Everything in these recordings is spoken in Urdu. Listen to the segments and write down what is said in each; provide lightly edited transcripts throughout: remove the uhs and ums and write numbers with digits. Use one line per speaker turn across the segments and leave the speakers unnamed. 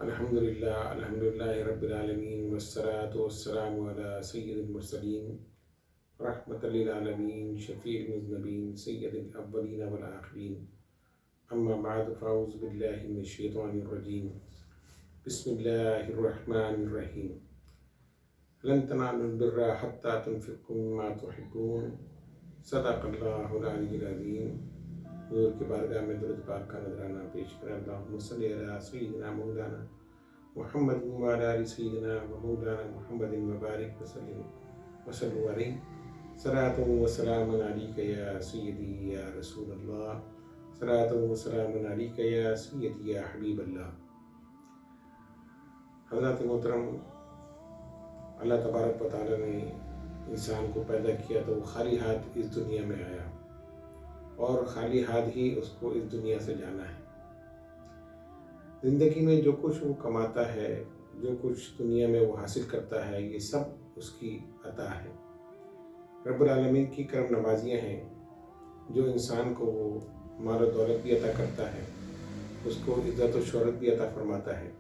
الحمدللہ رب العالمین والصلاة والسلام علی سید المرسلین رحمۃ للعالمین شفیع المذنبین سید الاولین والآخرین اما بعد فاعوذ باللہ من الشیطان الرجیم بسم اللہ الرحمن الرحیم لن تنالوا البر حتى تنفقوا مما تحبون صدق اللہ العلی العظیم۔ حضور کی بارگاہ میں درود پاک کا نذرانہ پیش کریں۔ اللہم صلی علی سیدنا مولانا محمد وعلی آل سیدنا و مولانا محمد وبارک وسلم علیہ صلاۃ و سلام علیک یا سیدی یا رسول اللہ، صلاۃ و سلام علیک یا سیدی یا حبیب اللہ۔ حضرات محترم، اللہ تبارک و تعالیٰ نے انسان کو پیدا کیا تو وہ خالی ہاتھ اس دنیا میں آیا اور خالی ہاتھ ہی اس کو اس دنیا سے جانا ہے۔ زندگی میں جو کچھ وہ کماتا ہے، جو کچھ دنیا میں وہ حاصل کرتا ہے، یہ سب اس کی عطا ہے، رب العالمین کی کرم نوازیاں ہیں جو انسان کو وہ مال و دولت بھی عطا کرتا ہے، اس کو عزت و شہرت بھی عطا فرماتا ہے،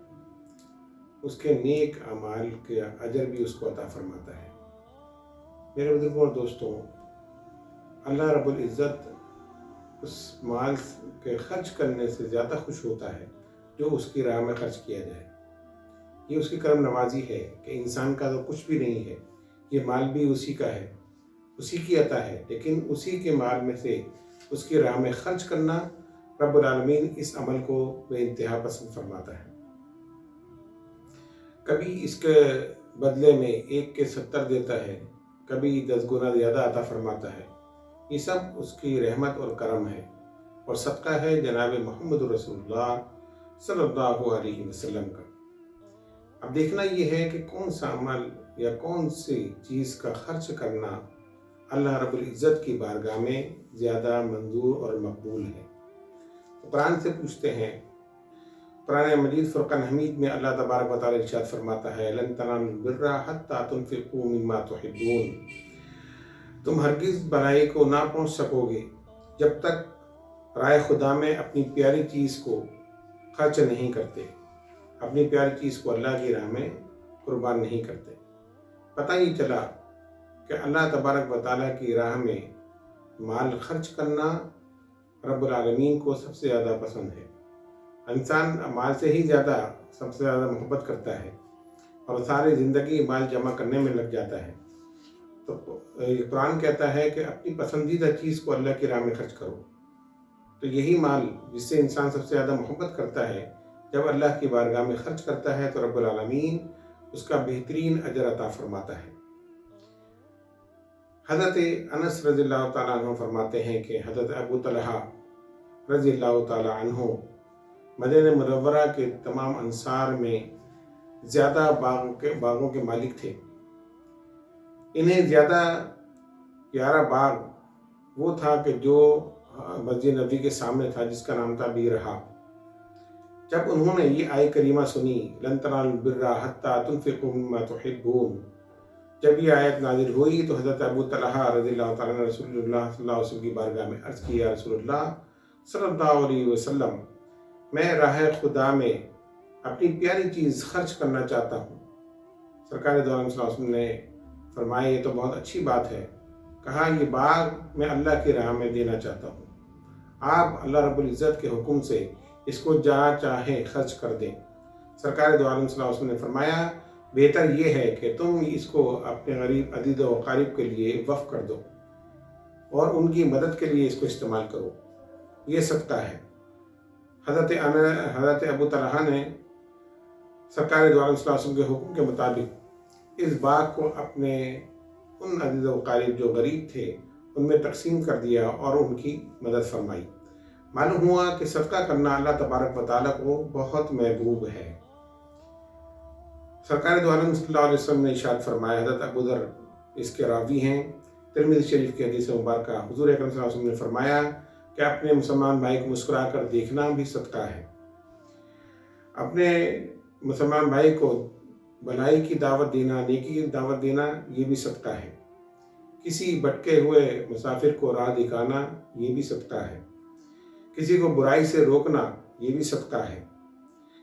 اس کے نیک اعمال کے اجر بھی اس کو عطا فرماتا ہے۔ میرے بزرگوں اور دوستوں، اللہ رب العزت اس مال کے خرچ کرنے سے زیادہ خوش ہوتا ہے جو اس کی راہ میں خرچ کیا جائے۔ یہ اس کی کرم نوازی ہے کہ انسان کا تو کچھ بھی نہیں ہے، یہ مال بھی اسی کا ہے، اسی کی عطا ہے، لیکن اسی کے مال میں سے اس کی راہ میں خرچ کرنا رب العالمین اس عمل کو بے انتہا پسند فرماتا ہے۔ کبھی اس کے بدلے میں 1 کے 70 دیتا ہے، کبھی 10 گنا زیادہ عطا فرماتا ہے۔ یہ سب اس کی رحمت اور کرم ہے اور صدقہ ہے جناب محمد رسول اللہ صلی اللہ علیہ وسلم کا۔ اب دیکھنا یہ ہے کہ کون سا عمل یا کون سی چیز کا خرچ کرنا اللہ رب العزت کی بارگاہ میں زیادہ منظور اور مقبول ہے۔ تو قرآن سے پوچھتے ہیں، قرآن مجید فرقان حمید میں اللہ تبارک و تعالی ارشاد فرماتا ہے، لن تنالوا البر حتی تنفقوا مما تحبون، تم ہرگز بھلائی کو نہ پہنچ سکو گے جب تک رائے خدا میں اپنی پیاری چیز کو خرچ نہیں کرتے، اپنی پیاری چیز کو اللہ کی راہ میں قربان نہیں کرتے۔ پتہ ہی چلا کہ اللہ تبارک و تعالیٰ کی راہ میں مال خرچ کرنا رب العالمین کو سب سے زیادہ پسند ہے۔ انسان مال سے ہی سب سے زیادہ محبت کرتا ہے اور ساری زندگی مال جمع کرنے میں لگ جاتا ہے۔ تو قرآن کہتا ہے کہ اپنی پسندیدہ چیز کو اللہ کی راہ میں خرچ کرو۔ تو یہی مال جس سے انسان سب سے زیادہ محبت کرتا ہے، جب اللہ کی بارگاہ میں خرچ کرتا ہے تو رب العالمین اس کا بہترین اجر عطا فرماتا ہے۔ حضرت انس رضی اللہ تعالیٰ عنہ فرماتے ہیں کہ حضرت ابو طلحہ رضی اللہ تعالیٰ عنہ مدینہ منورہ کے تمام انصار میں زیادہ باغوں کے مالک تھے۔ انہیں زیادہ پیارا باغ وہ تھا کہ جو مسجد نبوی کے سامنے تھا، جس کا نام تھا بیرہا۔ جب انہوں نے یہ آیت کریمہ سنی، لن تنالوا البر حتی تنفقوا مما تحبون، جب یہ آیت نازل ہوئی تو حضرت ابو طلحہ رضی اللہ تعالیٰ نے رسول اللہ صلی اللہ علیہ وسلم کی بارگاہ میں عرض کیا، یا رسول اللہ صلی اللہ علیہ وسلم، میں راہ خدا میں اپنی پیاری چیز خرچ کرنا چاہتا ہوں۔ سرکار دو عالم صلی اللہ علیہ وسلم نے فرمایا، یہ تو بہت اچھی بات ہے۔ کہا، یہ باغ میں اللہ کی راہ میں دینا چاہتا ہوں۔ آپ اللہ رب العزت کے حکم سے اس کو جہاں چاہیں خرچ کر دیں۔ سرکار دو عالم صلی اللہ علیہ وسلم نے فرمایا، بہتر یہ ہے کہ تم اس کو اپنے غریب عزیز و اقارب کے لیے وقف کر دو اور ان کی مدد کے لیے اس کو استعمال کرو، یہ صدقہ ہے۔ حضرت ابو طلحہ نے سرکار دو عالم صلی اللہ علیہ وسلم کے حکم کے مطابق اس باغ کو اپنے ان عزیز و اقارب جو غریب تھے ان میں تقسیم کر دیا اور ان کی مدد فرمائی۔ معلوم ہوا کہ صدقہ کرنا اللہ تبارک و تعالیٰ کو بہت محبوب ہے۔ سرکار دو عالم صلی اللہ علیہ وسلم نے ارشاد فرمایا، حضرت ابو ذر اس کے راوی ہیں، ترمذی شریف کی حدیث مبارکہ، حضور اکرم صلی اللہ علیہ وسلم نے فرمایا کہ اپنے مسلمان بھائی کو مسکرا کر دیکھنا بھی صدقہ ہے۔ اپنے مسلمان بھائی کو بھلائی کی دعوت دینا، نیکی کی دعوت دینا، یہ بھی صدقہ ہے۔ کسی بھٹکے ہوئے مسافر کو راہ دکھانا، یہ بھی صدقہ ہے۔ کسی کو برائی سے روکنا، یہ بھی صدقہ ہے۔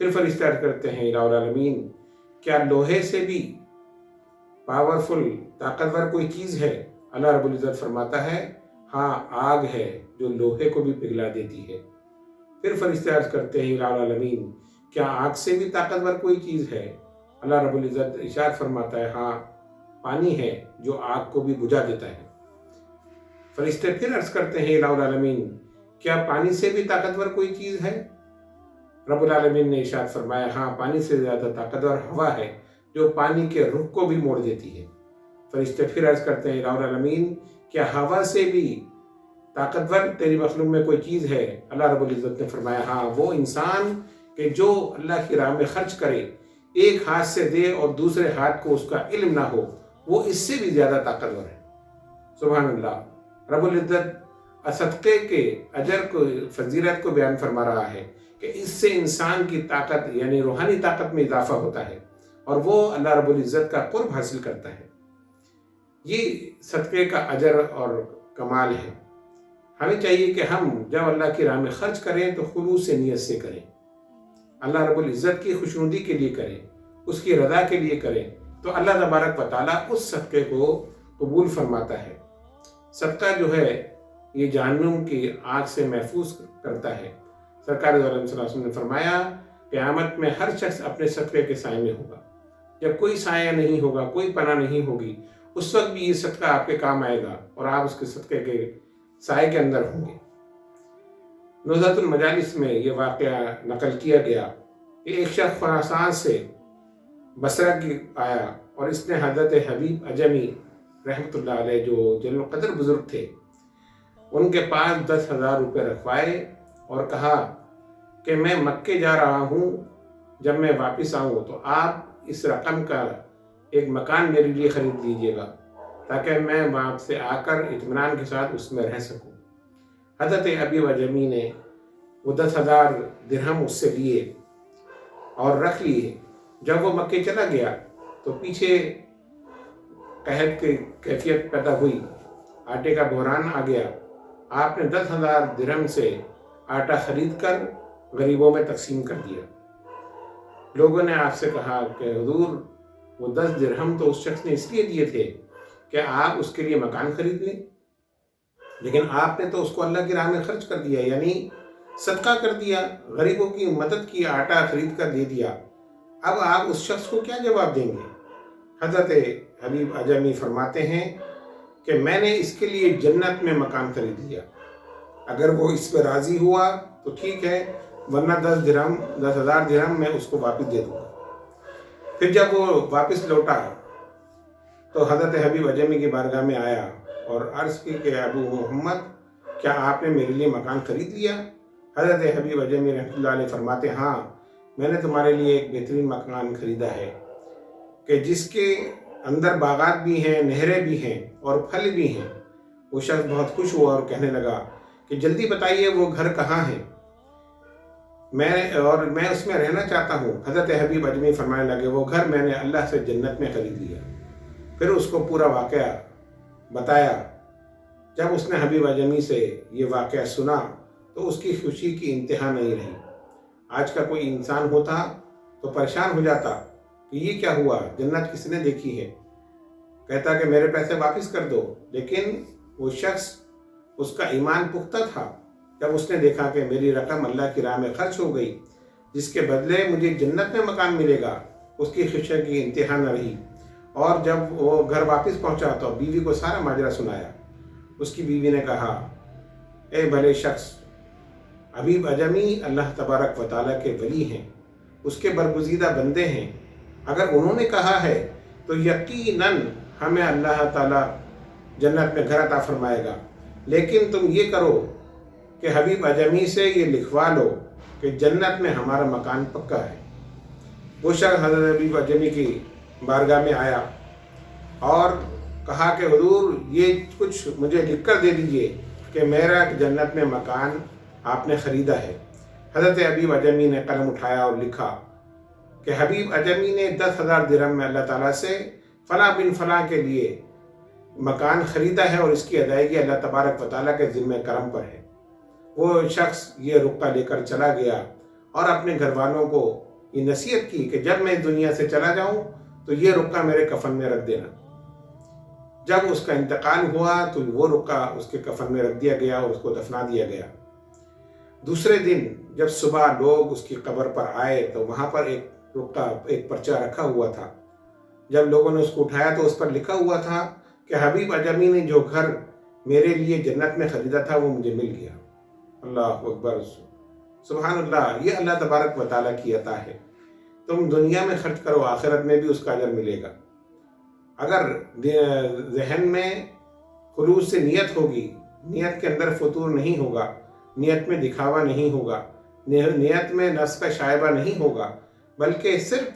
پھر فرشتے عرض کرتے ہیں الہ العالمین کیا لوہے سے بھی پاورفل طاقتور کوئی چیز ہے؟ اللہ رب العزت فرماتا ہے ہاں آگ ہے جو لوہے کو بھی پگھلا دیتی ہے۔ پھر فرشتے عرض کرتے ہیں الہ العالمین کیا آگ سے بھی طاقتور کوئی چیز ہے؟ اللہ رب العزت ارشاد فرماتا ہے ہاں پانی ہے جو آگ کو بھی بجھا دیتا ہے۔ فرشتے پھر عرض کرتے ہیں الہ العالمین کیا پانی سے بھی طاقتور کوئی چیز ہے؟ رب العالمین نے ارشاد فرمایا ہاں پانی سے زیادہ طاقتور ہوا ہے جو پانی کے رخ کو بھی موڑ دیتی ہے۔ فرشتے پھر عرض کرتے ہیں الہ العالمین کیا ہوا سے بھی طاقتور تیری مخلوق میں کوئی چیز ہے؟ اللہ رب العزت نے فرمایا ہاں وہ انسان کہ جو اللہ کی راہ میں خرچ کرے، ایک ہاتھ سے دے اور دوسرے ہاتھ کو اس کا علم نہ ہو، وہ اس سے بھی زیادہ طاقتور ہے۔ سبحان اللہ۔ رب العزت صدقے کے اجر کو، فضیلت کو بیان فرما رہا ہے کہ اس سے انسان کی طاقت یعنی روحانی طاقت میں اضافہ ہوتا ہے اور وہ اللہ رب العزت کا قرب حاصل کرتا ہے۔ یہ صدقے کا اجر اور کمال ہے۔ ہمیں چاہیے کہ ہم جب اللہ کی راہ میں خرچ کریں تو خلوص سے نیت سے کریں، اللہ رب العزت کی خوشنودی کے لیے کریں، اس کی رضا کے لیے کریں، تو اللہ تبارک و تعالیٰ اس صدقے کو قبول فرماتا ہے۔ صدقہ جو ہے یہ جہنم کی آگ سے محفوظ کرتا ہے۔ سرکار دو عالم صلی اللہ علیہ وسلم نے فرمایا قیامت میں ہر شخص اپنے صدقے کے سائے میں ہوگا۔ جب کوئی سایہ نہیں ہوگا، کوئی پناہ نہیں ہوگی، اس وقت بھی یہ صدقہ آپ کے کام آئے گا اور آپ اس کے صدقے کے سائے کے اندر ہوں گے۔ نزہۃ المجالس میں یہ واقعہ نقل کیا گیا کہ ایک شخص خراسان سے بصرہ کی آیا اور اس نے حضرت حبیب عجمی رحمۃ اللہ علیہ جو جلیل القدر بزرگ تھے ان کے پاس 10,000 روپے رکھوائے اور کہا کہ میں مکے جا رہا ہوں، جب میں واپس آؤں تو آپ اس رقم کا ایک مکان میرے لیے خرید لیجیے گا تاکہ میں وہاں سے آ کر اطمینان کے ساتھ اس میں رہ سکوں۔ حضرت حبیب عجمی نے وہ 10,000 درہم اس سے لیے اور رکھ لیے۔ جب وہ مکے چلا گیا تو پیچھے قحط کی کیفیت پیدا ہوئی، آٹے کا بحران آ گیا۔ آپ نے 10,000 درہم سے آٹا خرید کر غریبوں میں تقسیم کر دیا۔ لوگوں نے آپ سے کہا کہ حضور وہ 10 درہم تو اس شخص نے اس لیے دیے تھے کہ آپ اس کے لیے مکان خرید لیں، لیکن آپ نے تو اس کو اللہ کی راہ میں خرچ کر دیا، یعنی صدقہ کر دیا، غریبوں کی مدد کی، آٹا خرید کر دے دیا۔ اب آپ اس شخص کو کیا جواب دیں گے؟ حضرت حبیب عجمی فرماتے ہیں کہ میں نے اس کے لیے جنت میں مکان خرید لیا، اگر وہ اس پہ راضی ہوا تو ٹھیک ہے، ورنہ 10,000 درہم میں اس کو واپس دے دوں گا۔ پھر جب وہ واپس لوٹا تو حضرت حبیب عجمی کی بارگاہ میں آیا اور عرض کی کہ ابو محمد کیا آپ نے میرے لیے مکان خرید لیا؟ حضرت حبیب عجمی رحمۃ اللہ علیہ فرماتے ہاں میں نے تمہارے لیے ایک بہترین مکان خریدا ہے کہ جس کے اندر باغات بھی ہیں، نہریں بھی ہیں اور پھل بھی ہیں۔ وہ شخص بہت خوش ہوا اور کہنے لگا کہ جلدی بتائیے وہ گھر کہاں ہے، میں اس میں رہنا چاہتا ہوں۔ حضرت حبیب عجمی فرمانے لگے وہ گھر میں نے اللہ سے جنت میں خرید لیا۔ پھر اس کو پورا واقعہ بتایا۔ جب اس نے حبیب عجمی سے یہ واقعہ سنا تو اس کی خوشی کی انتہا نہیں رہی۔ آج کا کوئی انسان ہوتا تو پریشان ہو جاتا کہ یہ کیا ہوا، جنت کس نے دیکھی ہے، کہتا کہ میرے پیسے واپس کر دو۔ لیکن وہ شخص، اس کا ایمان پختہ تھا۔ جب اس نے دیکھا کہ میری رقم اللہ کی راہ میں خرچ ہو گئی جس کے بدلے مجھے جنت میں مکان ملے گا، اس کی خوشی کی انتہا نہ رہی۔ اور جب وہ گھر واپس پہنچا تو بیوی کو سارا ماجرا سنایا۔ اس کی بیوی نے کہا اے بھلے شخص، حبیب عجمی اللہ تبارک و تعالیٰ کے ولی ہیں، اس کے برگزیدہ بندے ہیں، اگر انہوں نے کہا ہے تو یقیناً ہمیں اللہ تعالیٰ جنت میں گھر عطا فرمائے گا۔ لیکن تم یہ کرو کہ حبیب عجمی سے یہ لکھوا لو کہ جنت میں ہمارا مکان پکا ہے۔ وہ شخص حضرت حبیب عجمی کی بارگاہ میں آیا اور کہا کہ حضور یہ کچھ مجھے لکھ کر دے دیجئے کہ میرا جنت میں مکان آپ نے خریدا ہے۔ حضرت حبیب عجمی نے قلم اٹھایا اور لکھا کہ حبیب عجمی نے 10,000 درہم میں اللہ تعالیٰ سے فلاں بن فلاں کے لیے مکان خریدا ہے اور اس کی ادائیگی اللہ تبارک و تعالیٰ کے ذمہ کرم پر ہے۔ وہ شخص یہ رقعہ لے کر چلا گیا اور اپنے گھر والوں کو یہ نصیحت کی کہ جب میں اس دنیا سے چلا جاؤں تو یہ رقعہ میرے کفن میں رکھ دینا۔ جب اس کا انتقال ہوا تو وہ رقعہ اس کے کفن میں رکھ دیا گیا اور اس کو دفنا دیا گیا۔ دوسرے دن جب صبح لوگ اس کی قبر پر آئے تو وہاں پر ایک رقعہ، ایک پرچہ رکھا ہوا تھا۔ جب لوگوں نے اس کو اٹھایا تو اس پر لکھا ہوا تھا کہ حبیب اجمی نے جو گھر میرے لیے جنت میں خریدا تھا وہ مجھے مل گیا۔ اللہ اکبر، سبحان اللہ، یہ اللہ تبارک و تعالیٰ کی عطا ہے۔ تم دنیا میں خرچ کرو، آخرت میں بھی اس کا اجر ملے گا۔ اگر ذہن میں خلوص سے نیت ہوگی، نیت کے اندر فطور نہیں ہوگا، نیت میں دکھاوا نہیں ہوگا، نیت میں نفس کا شائبہ نہیں ہوگا، بلکہ صرف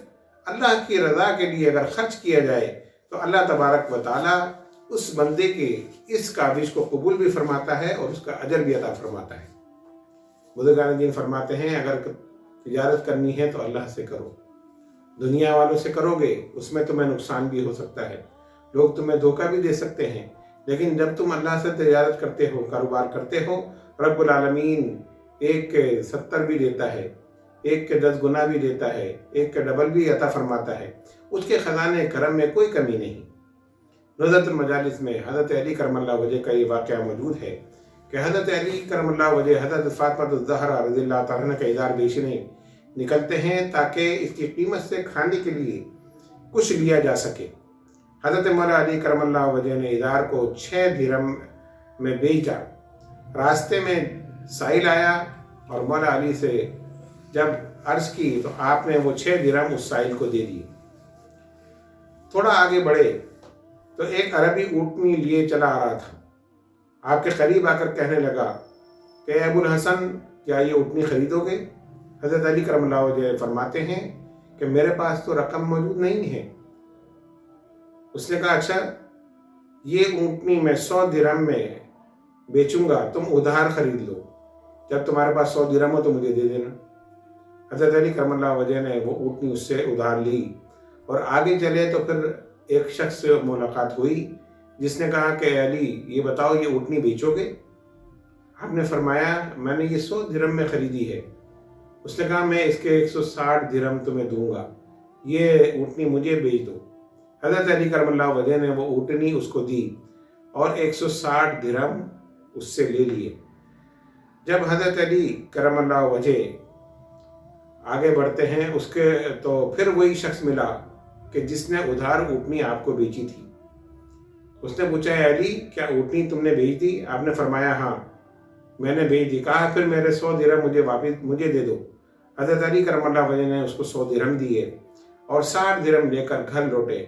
اللہ کی رضا کے لیے اگر خرچ کیا جائے تو اللہ تبارک و تعالیٰ اس بندے کے اس کاوش کو قبول بھی فرماتا ہے اور اس کا اجر بھی عطا فرماتا ہے۔ بزرگان دین فرماتے ہیں اگر تجارت کرنی ہے تو اللہ سے کرو۔ دنیا والوں سے کرو گے اس میں تمہیں نقصان بھی ہو سکتا ہے، لوگ تمہیں دھوکہ بھی دے سکتے ہیں، لیکن جب تم اللہ سے تجارت کرتے ہو، کاروبار کرتے ہو، رب العالمین ایک کے 70 بھی دیتا ہے، ایک کے 10 گنا بھی دیتا ہے، ایک کے ڈبل بھی عطا فرماتا ہے۔ اس کے خزانے کرم میں کوئی کمی نہیں۔ نزہت المجالس میں حضرت علی کرم اللہ وجہ کا یہ واقعہ موجود ہے کہ حضرت علی کرم اللہ وجہ حضرت فاطمہ الزہرا رضی اللہ تعالیٰ عنہ کا ادار بیچنے نکلتے ہیں تاکہ اس کی قیمت سے کھانے کے لیے کچھ لیا جا سکے۔ حضرت مولا علی کرم اللہ وجہ نے ادار کو 6 درہم میں بیچا۔ راستے میں سائل آیا اور مولا علی سے جب عرض کی تو آپ نے وہ 6 درہم اس سائل کو دے دیے۔ تھوڑا آگے بڑھے تو ایک عربی اونٹنی لیے چلا آ رہا تھا۔ آپ کے قریب آ کر کہنے لگا کہ ابو الحسن کیا یہ اونٹنی خریدو گے؟ حضرت علی کرم اللہ وجہ فرماتے ہیں کہ میرے پاس تو رقم موجود نہیں ہے۔ اس نے کہا اچھا یہ اونٹنی میں 100 درہم میں بیچوں گا، تم ادھار خرید لو، جب تمہارے پاس 100 درہم ہو تو مجھے دے دینا۔ حضرت علی کرم اللہ وجہ نے وہ اونٹنی اس سے ادھار لی اور آگے چلے تو پھر ایک شخص سے ملاقات ہوئی جس نے کہا کہ علی یہ بتاؤ یہ اونٹنی بیچو گے؟ آپ نے فرمایا میں نے یہ 100 درہم میں خریدی ہے۔ اس نے کہا میں اس کے 160 درہم تمہیں دوں گا، یہ اونٹنی مجھے بیچ دو۔ حضرت علی کرم اللہ وجہ نے وہ اونٹنی اس کو دی اور 160 درہم اس سے لے لیے۔ جب حضرت علی کرم اللہ وجہ آگے بڑھتے ہیں اس کے تو پھر وہی شخص ملا کہ جس نے ادھار اونٹنی آپ کو بیچی تھی۔ اس نے پوچھا ہے علی کیا اونٹنی تم نے بیچ دی؟ آپ نے فرمایا ہاں میں نے بیچ دی۔ کہا پھر میرے 100 درہم مجھے واپس مجھے دے دو۔ حضرت علی کرم اللہ وجہ نے اس کو 100 درہم دیے اور 60 درہم لے کر گھر لوٹے۔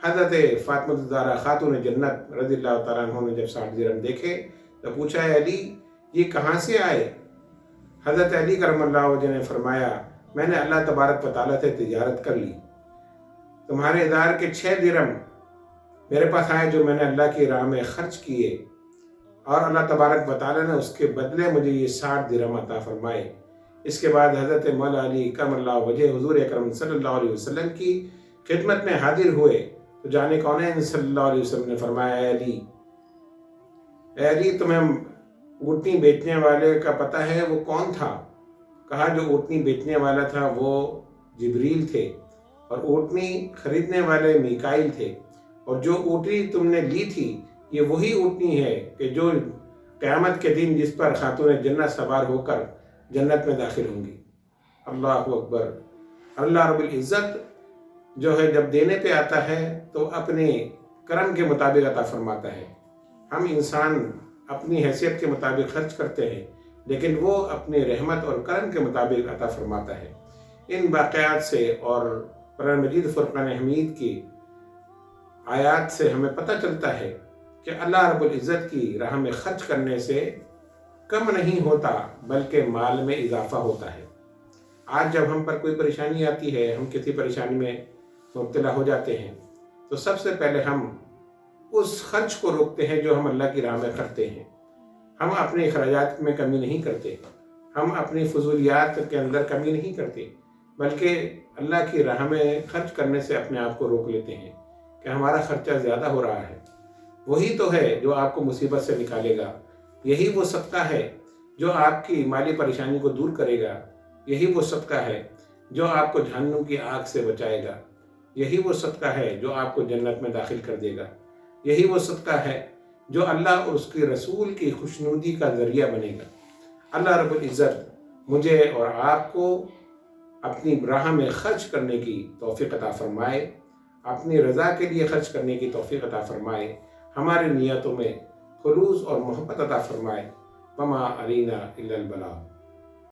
حضرت فاطمہ الزہرا خاتون جنت رضی اللہ تعالیٰ عنہ نے جب 60 درہم دیکھے تو پوچھا ہے علی یہ کہاں سے آئے؟ حضرت علی کرم اللہ وجہ نے فرمایا میں نے اللہ تبارک و تعالیٰ سے تجارت کر لی، تمہارے ادار کے 6 درہم میرے پاس آئے جو میں نے اللہ کی راہ میں خرچ کیے اور اللہ تبارک و تعالیٰ نے اس کے بدلے مجھے یہ 60 درہم عطا فرمائے۔ اس کے بعد حضرت مولا علی کرم اللہ وجہ حضور اکرم صلی اللہ علیہ وسلم کی خدمت میں حاضر ہوئے تو جانے کونین صلی اللہ علیہ وسلم نے فرمایا اے علی تمہیں اونٹنی بیچنے والے کا پتہ ہے وہ کون تھا؟ کہا جو اونٹنی بیچنے والا تھا وہ جبریل تھے اور اونٹنی خریدنے والے میکائیل تھے، اور جو اونٹنی تم نے لی تھی یہ وہی اونٹنی ہے کہ جو قیامت کے دن جس پر خاتون جنت سوار ہو کر جنت میں داخل ہوں گی۔ اللہ اکبر۔ اللہ رب العزت جو ہے جب دینے پہ آتا ہے تو اپنے کرم کے مطابق عطا فرماتا ہے۔ ہم انسان اپنی حیثیت کے مطابق خرچ کرتے ہیں لیکن وہ اپنی رحمت اور کرم کے مطابق عطا فرماتا ہے۔ ان واقعات سے اور قرآن مجید فرقان حمید کی آیات سے ہمیں پتہ چلتا ہے کہ اللہ رب العزت کی راہ میں خرچ کرنے سے کم نہیں ہوتا بلکہ مال میں اضافہ ہوتا ہے۔ آج جب ہم پر کوئی پریشانی آتی ہے، ہم کسی پریشانی میں مبتلا ہو جاتے ہیں تو سب سے پہلے ہم اس خرچ کو روکتے ہیں جو ہم اللہ کی راہ میں کرتے ہیں۔ ہم اپنے اخراجات میں کمی نہیں کرتے، ہم اپنی فضولیات کے اندر کمی نہیں کرتے، بلکہ اللہ کی راہ میں خرچ کرنے سے اپنے آپ کو روک لیتے ہیں کہ ہمارا خرچہ زیادہ ہو رہا ہے۔ وہی تو ہے جو آپ کو مصیبت سے نکالے گا، یہی وہ صدقہ ہے جو آپ کی مالی پریشانی کو دور کرے گا، یہی وہ صدقہ ہے جو آپ کو جہنم کی آگ سے بچائے گا، یہی وہ صدقہ ہے جو آپ کو جنت میں داخل کر دے گا، یہی وہ صدقہ ہے جو اللہ اور اس کے رسول کی خوشنودی کا ذریعہ بنے گا۔ اللہ رب العزت مجھے اور آپ کو اپنی راہ میں خرچ کرنے کی توفیق عطا فرمائے، اپنی رضا کے لیے خرچ کرنے کی توفیق عطا فرمائے، ہمارے نیتوں میں خلوص اور محبت عطا فرمائے۔ وما علینا الا البلاغ۔